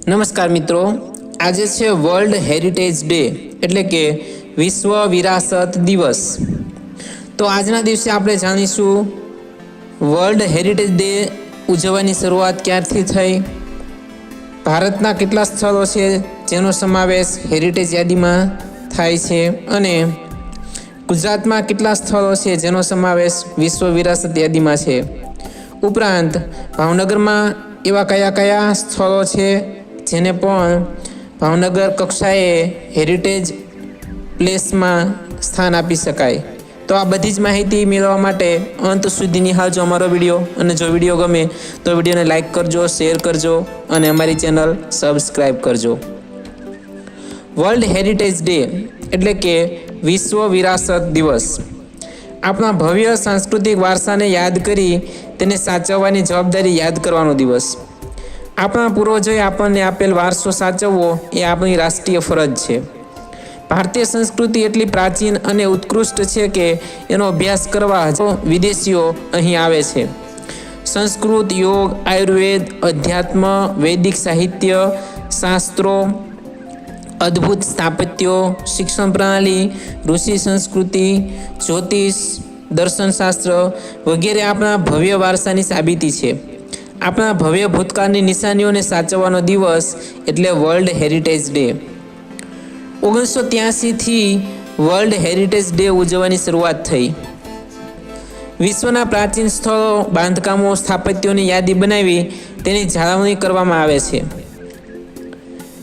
નમસ્કાર મિત્રો, આજે છે વર્લ્ડ હેરિટેજ ડે એટલે કે વિશ્વ વિરાસત દિવસ। તો આજના દિવસે આપણે જાણીશું વર્લ્ડ હેરિટેજ ડે ઉજવવાની શરૂઆત ક્યારથી થઈ, ભારતના કેટલા સ્થળો છે જેનો સમાવેશ હેરિટેજ યાદીમાં થાય છે અને ગુજરાતમાં કેટલા સ્થળો છે જેનો સમાવેશ વિશ્વ વિરાસત યાદીમાં છે। ઉપરાંત ભાવનગરમાં એવા કયા કયા સ્થળો છે જેને પણ ભાવનગર કક્ષાએ હેરિટેજ પ્લેસમાં સ્થાન આપી શકાય। તો આ બધી જ માહિતી મેળવવા માટે અંત સુધી નિહાળજો અમારો વિડીયો, અને જો વિડીયો ગમે તો વિડીયોને લાઇક કરજો, શેર કરજો અને અમારી ચેનલ સબસ્ક્રાઈબ કરજો। વર્લ્ડ હેરિટેજ ડે એટલે કે વિશ્વ વિરાસત દિવસ આપણા ભવ્ય સાંસ્કૃતિક વારસાને યાદ કરી તેને સાચવવાની જવાબદારી યાદ કરવાનો દિવસ। આપણા પૂર્વજોએ આપણને આપેલ વારસો સાચવવો એ આપણી રાષ્ટ્રીય ફરજ છે। ભારતીય સંસ્કૃતિ એટલી પ્રાચીન અને ઉત્કૃષ્ટ છે કે એનો અભ્યાસ કરવા વિદેશીઓ અહીં આવે છે। સંસ્કૃત, યોગ, આયુર્વેદ, અધ્યાત્મ, વૈદિક સાહિત્ય, શાસ્ત્રો, અદ્ભુત સ્થાપત્યો, શિક્ષણ પ્રણાલી, ઋષિ સંસ્કૃતિ, જ્યોતિષ, દર્શનશાસ્ત્ર વગેરે આપણા ભવ્ય વારસાની સાબિતી છે। આપણા ભવ્ય ભૂતકાળની નિશાનીઓને સાચવવાનો દિવસ એટલે વર્લ્ડ હેરિટેજ ડે। 1983થી વર્લ્ડ હેરિટેજ ડે ઉજવવાની શરૂઆત થઈ। વિશ્વના પ્રાચીન સ્થળો, બાંધકામો, સ્થાપત્યોની યાદી બનાવી તેની જાળવણી કરવામાં આવે છે।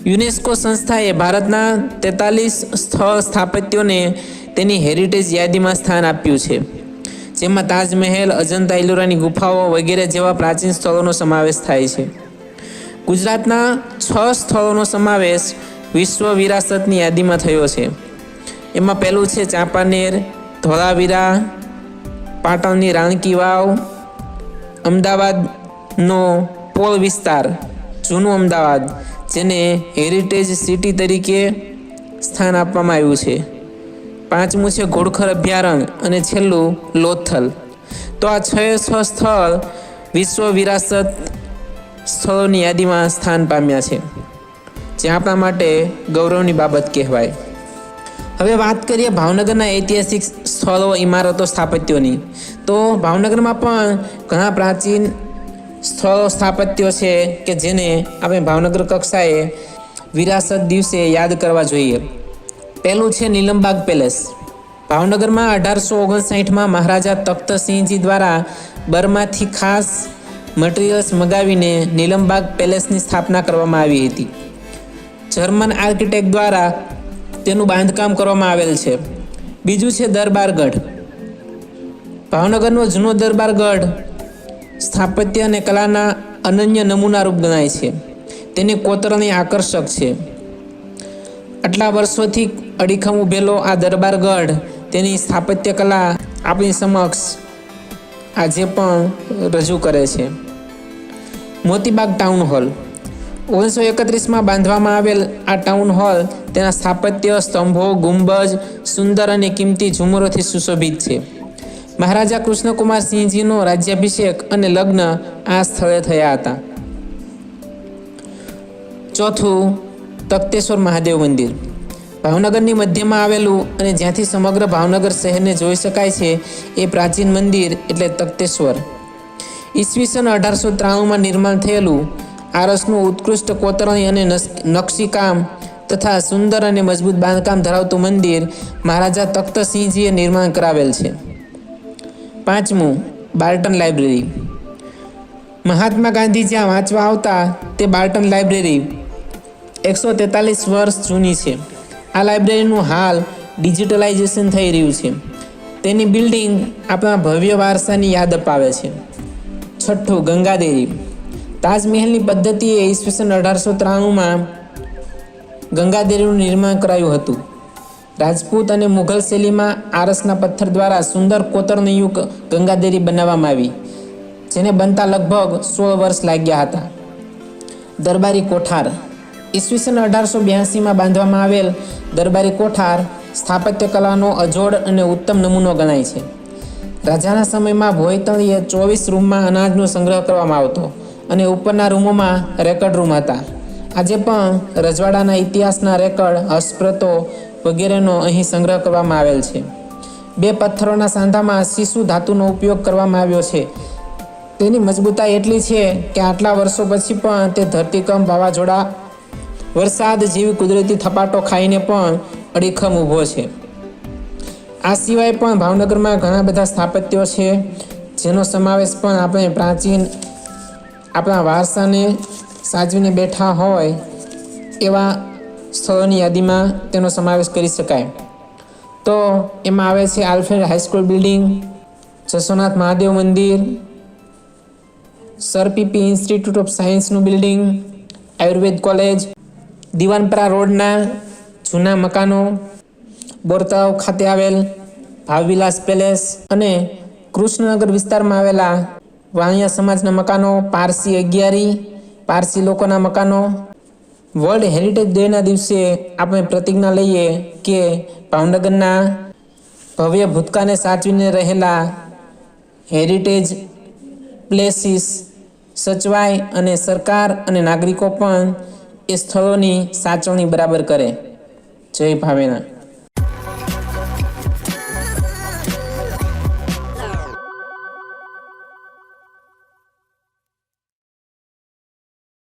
યુનેસ્કો સંસ્થાએ ભારતના 43 સ્થળ સ્થાપત્યોને તેની હેરિટેજ યાદીમાં સ્થાન આપ્યું છે, જેમાં તાજમહેલ, અજંતા ઇલોરાની ગુફાઓ વગેરે જેવા પ્રાચીન સ્થળોનો સમાવેશ થાય છે। ગુજરાતના 6 સ્થળોનો સમાવેશ વિશ્વ વિરાસતની યાદીમાં થયો છે। એમાં પહેલું છે ચાંપાનેર, ધોળાવીરા, પાટણની રાણકી વાવ, અમદાવાદનો પોળ વિસ્તાર, જૂનું અમદાવાદ, જેને હેરિટેજ સિટી તરીકે સ્થાન આપવામાં આવ્યું છે। પાંચમું છે ઘોડખર અભયારણ્ય અને છેલ્લું લોથલ। તો આ 6 સ્થળ વિશ્વ વિરાસત સ્થળોની યાદીમાં સ્થાન પામ્યા છે, જે આપણા માટે ગૌરવની બાબત કહેવાય। હવે વાત કરીએ ભાવનગરના ઐતિહાસિક સ્થળો, ઇમારતો, સ્થાપત્યોની। તો ભાવનગરમાં પણ ઘણા પ્રાચીન સ્થળો, સ્થાપત્યો છે કે જેને આપણે ભાવનગર કક્ષાએ વિરાસત દિવસે યાદ કરવા જોઈએ। પહેલું છે નીલમબાગ પેલેસ। ભાવનગરમાં 1859માં મહારાજા તખ્તસિંહજી દ્વારા બર્માથી ખાસ મટીરિયલ્સ મંગાવીને નીલમબાગ પેલેસની સ્થાપના કરવામાં આવી હતી। જર્મન આર્કિટેક્ટ દ્વારા તેનું બાંધકામ કરવામાં આવેલ છે। બીજું છે દરબારગઢ। ભાવનગરનો જૂનો દરબારગઢ સ્થાપત્ય અને કલાના અનન્ય નમૂનારૂપ ગણાય છે। તેની કોતરણી આકર્ષક છે। આટલા વર્ષોથી અડીખમ ઉભેલો આ દરબારગઢ તેની સ્થાપત્ય કલા આપણી સમક્ષ આજે પણ રજૂ કરે છે। Moti Bagh town hall. 1931માં બાંધવામાં આવેલ આ ટાઉન હોલ તેના સ્થાપત્ય, સ્તંભો, ગુંબજ, સુંદર અને કિંમતી ઝુમરોથી સુશોભિત છે। મહારાજા કૃષ્ણકુમાર સિંહજીનો રાજ્યાભિષેક અને લગ્ન આ સ્થળે થયા હતા। ચોથું, તખ્તેશ્વર મહાદેવ મંદિર। ભાવનગરની મધ્યમાં આવેલું અને જ્યાંથી સમગ્ર ભાવનગર શહેરને જોઈ શકાય છે એ પ્રાચીન મંદિર એટલે તખ્તેશ્વર। ઈસવીસન 1893માં નિર્માણ થયેલું આરસનું ઉત્કૃષ્ટ કોતરણી અને નકશીકામ તથા સુંદર અને મજબૂત બાંધકામ ધરાવતું મંદિર મહારાજા તખ્તસિંહજીએ નિર્માણ કરાવેલ છે। પાંચમું, બાર્ટન લાઇબ્રેરી। મહાત્મા ગાંધી જ્યાં વાંચવા આવતા તે બાર્ટન લાઇબ્રેરી 143 વર્ષ જૂની છે। આ લાઇબ્રેરીનું હાલ ડિજિટલાઇઝેશન થઈ રહ્યું છે। તેની બિલ્ડિંગ આપણા ભવ્ય વારસાની યાદ અપાવે છે। છઠ્ઠું, ગંગાદેરી। તાજમહેલની પદ્ધતિએ ઈસવીસન 1893માં ગંગાદેરીનું નિર્માણ કરાયું હતું। રાજપૂત અને મુઘલ શૈલીમાં આરસના પથ્થર દ્વારા સુંદર કોતરણીયુક્ત ગંગાદેરી બનાવવામાં આવી, જેને બનતા લગભગ 16 વર્ષ લાગ્યા હતા। દરબારી કોઠાર। ઈસવીસન 1882માં બાંધવામાં આવેલ દરબારી કોઠાર સ્થાપત્ય કલાનો અજોડ અને ઉત્તમ નમૂનો ગણાય છે। રાજાના સમયમાં ભોયતળીએ 24 રૂમમાં અનાજનો સંગ્રહ કરવામાં આવતો અને ઉપરના રૂમોમાં રેકર્ડ રૂમ હતા। આજે પણ રજવાડાના ઇતિહાસના રેકર્ડ, હસ્તપ્રતો વગેરેનો અહીં સંગ્રહ કરવામાં આવેલ છે. 2 પથ્થરોના સાંધામાં સીસુ ધાતુનો ઉપયોગ કરવામાં આવ્યો છે. તેની મજબૂતાઈ એટલી છે કે આટલા વર્ષો પછી પણ તે ધરતીકંપ, વાવાઝોડા, વરસાદ જેવી કુદરતી થપાટો ખાઈને પણ અડીખમ ઊભો છે. આ સિવાય પણ ભાવનગરમાં ઘણા બધા સ્થાપત્યો છે, જેનો સમાવેશ પણ આપણે પ્રાચીન આપણા વારસાને સાચવીને બેઠા હોય એવા સ્થળોની યાદીમાં તેનો સમાવેશ કરી શકાય. તો એમાં આવે છે Alfred high school building, Jasonath Mahadev મંદિર, સર પીપી ઇન્સ્ટિટ્યૂટ ઓફ સાયન્સનું બિલ્ડિંગ, આયુર્વેદ કોલેજ, દિવાનપરા રોડના જૂના મકાનો, બોરતળાવ ખાતે આવેલ ભાવવિલાસ પેલેસ અને કૃષ્ણનગર વિસ્તારમાં આવેલા વાણિયા સમાજના મકાનો, પારસી અગિયારી, પારસી લોકોના મકાનો. વર્લ્ડ હેરિટેજ ડેના દિવસે આપણે પ્રતિજ્ઞા લઈએ કે ભાવનગરના ભવ્ય ભૂતકાળને સાચવીને રહેલા હેરિટેજ પ્લેસીસ સચવાય અને સરકાર અને નાગરિકો પણ એ સ્થળોની સાચવણી બરાબર કરે. જય ભાવેના.